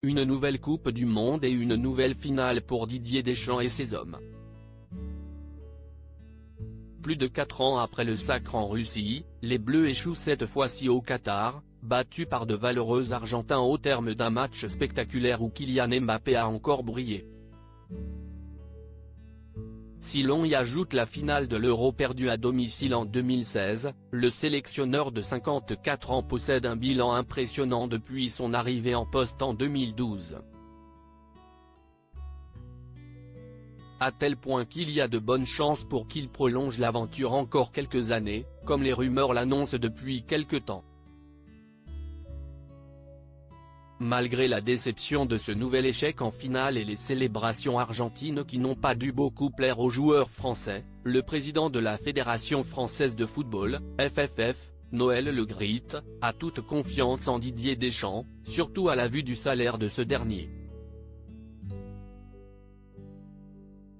Une nouvelle Coupe du Monde et une nouvelle finale pour Didier Deschamps et ses hommes. Plus de 4 ans après le sacre en Russie, les Bleus échouent cette fois-ci au Qatar, battus par de valeureux Argentins au terme d'un match spectaculaire où Kylian Mbappé a encore brillé. Si l'on y ajoute la finale de l'Euro perdue à domicile en 2016, le sélectionneur de 54 ans possède un bilan impressionnant depuis son arrivée en poste en 2012. À tel point qu'il y a de bonnes chances pour qu'il prolonge l'aventure encore quelques années, comme les rumeurs l'annoncent depuis quelque temps. Malgré la déception de ce nouvel échec en finale et les célébrations argentines qui n'ont pas dû beaucoup plaire aux joueurs français, le président de la Fédération française de football, FFF, Noël Le Graët, a toute confiance en Didier Deschamps, surtout à la vue du salaire de ce dernier.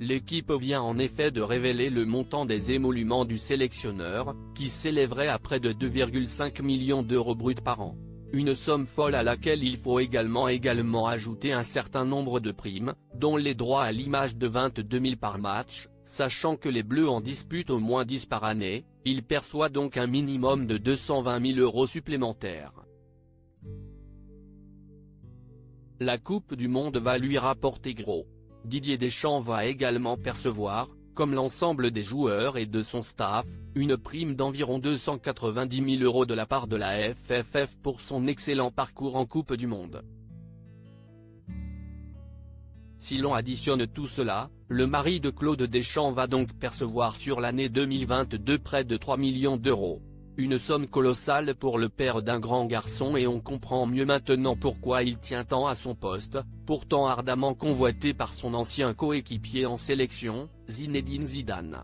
L'équipe vient en effet de révéler le montant des émoluments du sélectionneur, qui s'élèverait à près de 2,5 millions d'euros bruts par an. Une somme folle à laquelle il faut également ajouter un certain nombre de primes, dont les droits à l'image de 22 000 par match, sachant que les Bleus en disputent au moins 10 par année, il perçoit donc un minimum de 220 000 euros supplémentaires. La Coupe du Monde va lui rapporter gros. Didier Deschamps va également percevoir, comme l'ensemble des joueurs et de son staff, une prime d'environ 290 000 euros de la part de la FFF pour son excellent parcours en Coupe du Monde. Si l'on additionne tout cela, le mari de Claude Deschamps va donc percevoir sur l'année 2022 près de 3 millions d'euros. Une somme colossale pour le père d'un grand garçon et on comprend mieux maintenant pourquoi il tient tant à son poste, pourtant ardemment convoité par son ancien coéquipier en sélection, Zinedine Zidane.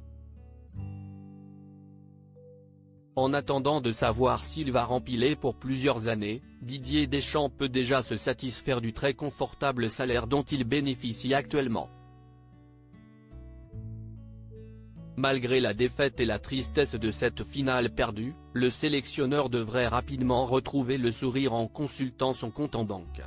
En attendant de savoir s'il va rempiler pour plusieurs années, Didier Deschamps peut déjà se satisfaire du très confortable salaire dont il bénéficie actuellement. Malgré la défaite et la tristesse de cette finale perdue, le sélectionneur devrait rapidement retrouver le sourire en consultant son compte en banque.